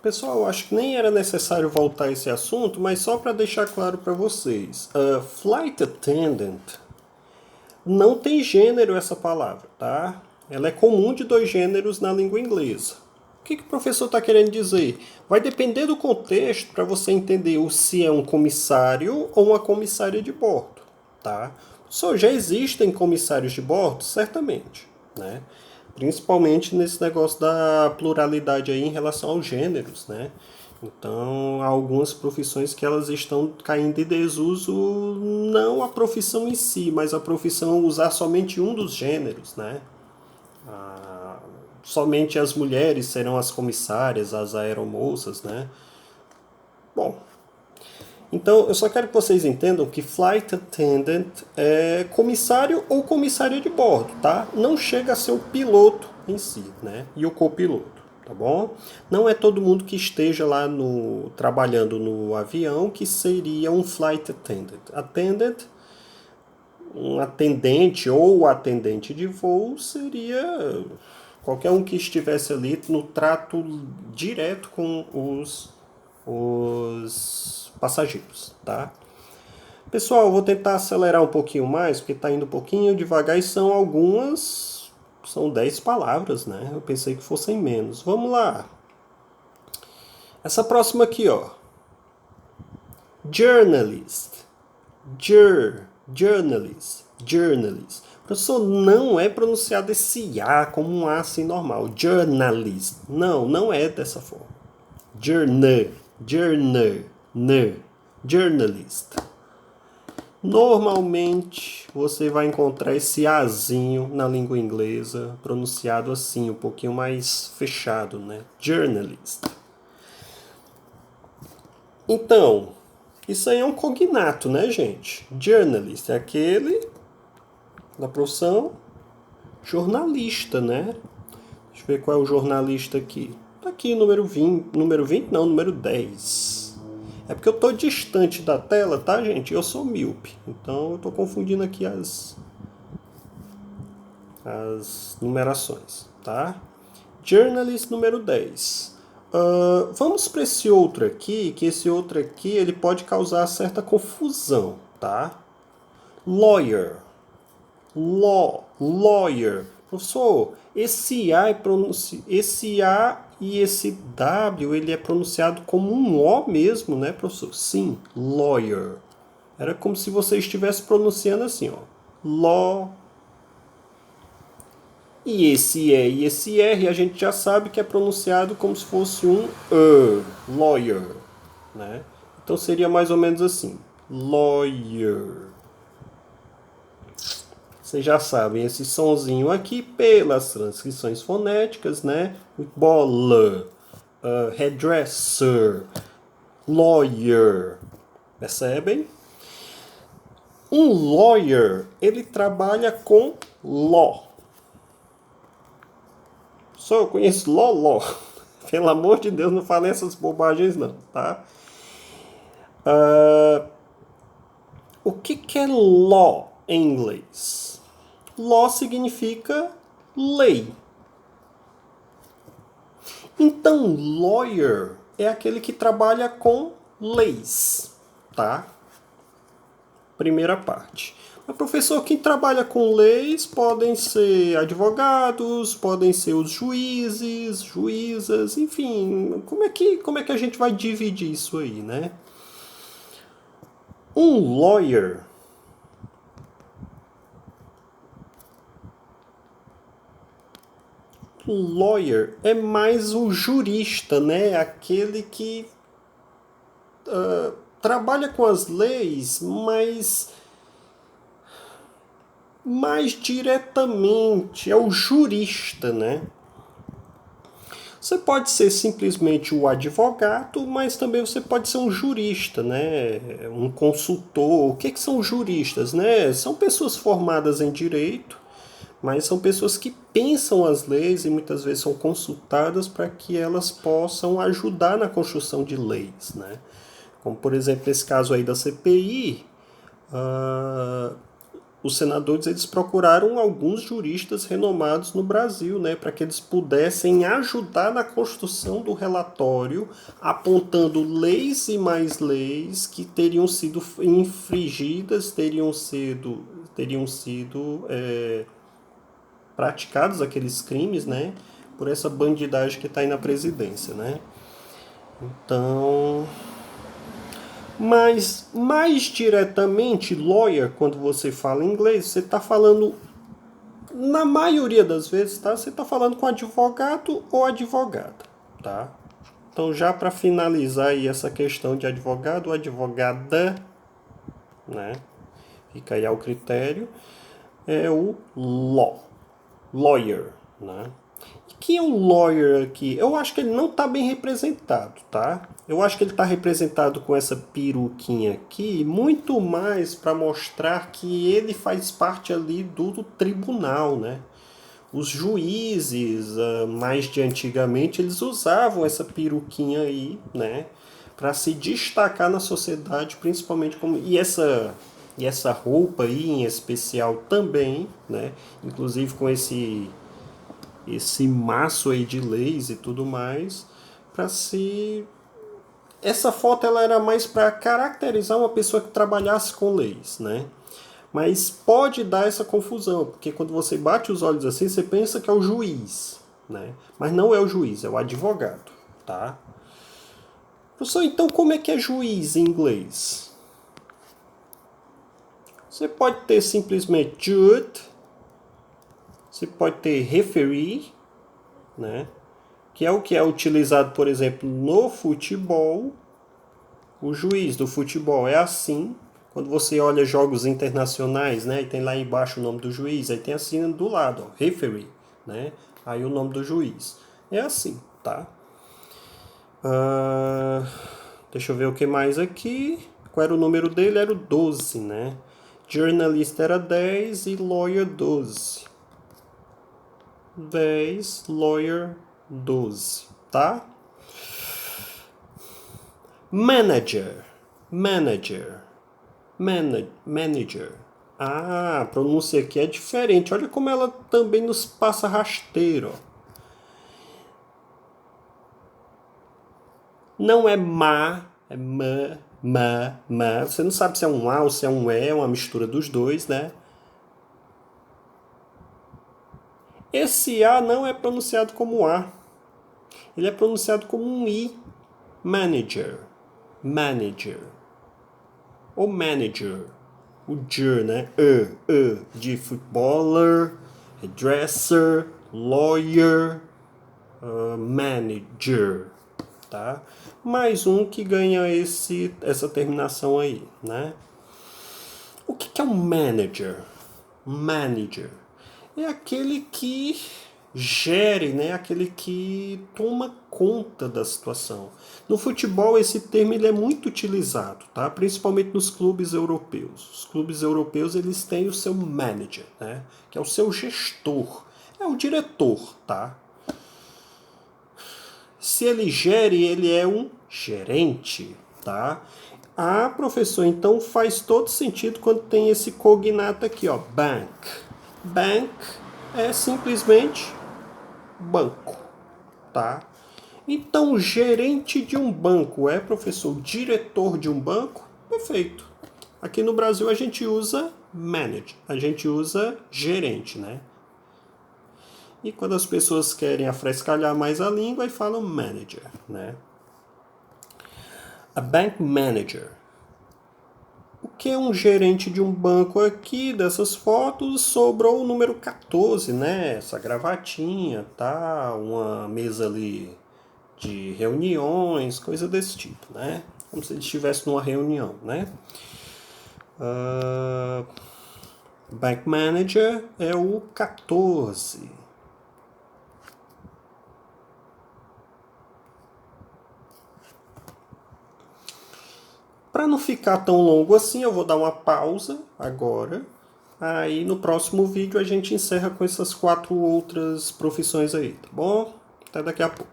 Pessoal, eu acho que nem era necessário voltar a esse assunto, mas só para deixar claro para vocês. Flight attendant não tem gênero essa palavra, tá? Ela é comum de dois gêneros na língua inglesa. O que o professor está querendo dizer? Vai depender do contexto para você entender se é um comissário ou uma comissária de bordo, tá? Só já existem comissários de bordo? Certamente, né? Principalmente nesse negócio da pluralidade aí em relação aos gêneros, né? Então, há algumas profissões que elas estão caindo em desuso, não a profissão em si, mas a profissão usar somente um dos gêneros, né? Somente as mulheres serão as comissárias, as aeromoças, né? Bom, então eu só quero que vocês entendam que flight attendant é comissário ou comissária de bordo, tá? Não chega a ser o piloto em si, né? E o copiloto, tá bom? Não é todo mundo que esteja lá trabalhando no avião que seria um flight attendant. Um atendente ou atendente de voo seria qualquer um que estivesse ali no trato direto com os passageiros, tá? Pessoal, eu vou tentar acelerar um pouquinho mais, porque está indo um pouquinho devagar e são 10 palavras, né? Eu pensei que fossem menos. Vamos lá. Essa próxima aqui, ó. Journalist. Journalist. Journalist. Professor, não é pronunciado esse A como um A assim normal. Journalist. Não, não é dessa forma. Journalist. Normalmente você vai encontrar esse Azinho na língua inglesa pronunciado assim, um pouquinho mais fechado, né? Journalist. Então, isso aí é um cognato, né, gente? Journalist é aquele da profissão jornalista, né? Deixa eu ver qual é o jornalista aqui. Tá aqui, número 20. Número 20? Não, número 10. É porque eu tô distante da tela, tá, gente? Eu sou míope. Então eu tô confundindo aqui as numerações, tá? Journalist número 10. Vamos para esse outro aqui, que esse outro aqui ele pode causar certa confusão, tá? Lawyer. Lawyer. Professor, esse A e esse W ele é pronunciado como um O mesmo, né, professor? Sim, lawyer. Era como se você estivesse pronunciando assim, ó. Law. E esse E e esse R a gente já sabe que é pronunciado como se fosse um lawyer, né? Então seria mais ou menos assim. Lawyer. Vocês já sabem esse sonzinho aqui pelas transcrições fonéticas, né? Bola, hairdresser, lawyer. Percebem? Um lawyer, ele trabalha com law. Só eu conheço law. Pelo amor de Deus, não falei essas bobagens não, tá? O que é law em inglês? Law significa lei. Então, lawyer é aquele que trabalha com leis, tá? Primeira parte. Mas, professor, quem trabalha com leis podem ser advogados, podem ser os juízes, juízas, enfim. Como é que a gente vai dividir isso aí, né? Um lawyer é mais o jurista, né? Aquele que trabalha com as leis, mas mais diretamente. É o jurista, né? Você pode ser simplesmente o advogado, mas também você pode ser um jurista, né? Um consultor. O que são juristas, né? São pessoas formadas em direito, mas são pessoas que pensam as leis e muitas vezes são consultadas para que elas possam ajudar na construção de leis, né? Como, por exemplo, esse caso aí da CPI, os senadores eles procuraram alguns juristas renomados no Brasil, né, para que eles pudessem ajudar na construção do relatório, apontando leis e mais leis que teriam sido infringidas, teriam sido praticados aqueles crimes, né, por essa bandidagem que está aí na presidência, né. Então, mas mais diretamente, lawyer, quando você fala inglês, você está falando, na maioria das vezes, tá? Você está falando com advogado ou advogada, tá? Então, já para finalizar aí essa questão de advogado ou advogada, né? Fica aí ao critério, é o lawyer, né? Quem é um lawyer aqui? Eu acho que ele não está bem representado, tá? Eu acho que ele está representado com essa peruquinha aqui, muito mais para mostrar que ele faz parte ali do tribunal, né? Os juízes, mais de antigamente, eles usavam essa peruquinha aí, né? Para se destacar na sociedade, principalmente como... E essa roupa aí em especial também, né? Inclusive com esse maço aí de leis e tudo mais, para se... Essa foto ela era mais para caracterizar uma pessoa que trabalhasse com leis, né? Mas pode dar essa confusão, porque quando você bate os olhos assim, você pensa que é o juiz, né? Mas não é o juiz, é o advogado, tá? Professor, então como é que é juiz em inglês? Você pode ter simplesmente judge, você pode ter referee, né? Que é o que é utilizado, por exemplo, no futebol. O juiz do futebol é assim. Quando você olha jogos internacionais, né, e tem lá embaixo o nome do juiz, aí tem assim do lado, ó, referee, né? Aí o nome do juiz. É assim, tá? Deixa eu ver o que mais aqui. Qual era o número dele? Era o 12, né? Journalist era 10 e lawyer 12. 10, lawyer 12, tá? Manager. Manager. Ah, a pronúncia aqui é diferente. Olha como ela também nos passa rasteiro. Não é é ma. Você não sabe se é um A ou se é um E, é uma mistura dos dois, né? Esse A não é pronunciado como A. Ele é pronunciado como um I. Manager. Ou manager. O ger, né? De footballer, dresser, lawyer, manager, tá? Mais um que ganha essa terminação aí, né? O que é um manager? Manager é aquele que gere, né? Aquele que toma conta da situação. No futebol esse termo ele é muito utilizado, tá? Principalmente nos clubes europeus. Os clubes europeus eles têm o seu manager, né? Que é o seu gestor, é o diretor, tá? Se ele gere, ele é um gerente, tá? Ah, professor, então faz todo sentido quando tem esse cognato aqui, ó, bank. Bank é simplesmente banco, tá? Então, gerente de um banco é, professor, diretor de um banco? Perfeito. Aqui no Brasil a gente usa manager, a gente usa gerente, né? E quando as pessoas querem afrescalhar mais a língua, aí falam manager, né? A bank manager. O que é um gerente de um banco aqui? Dessas fotos sobrou o número 14, né? Essa gravatinha, tá? Uma mesa ali de reuniões, coisa desse tipo, né? Como se ele estivesse numa reunião, né? Bank Manager é o 14. Para não ficar tão longo assim, eu vou dar uma pausa agora. Aí no próximo vídeo a gente encerra com essas 4 outras profissões aí, tá bom? Até daqui a pouco.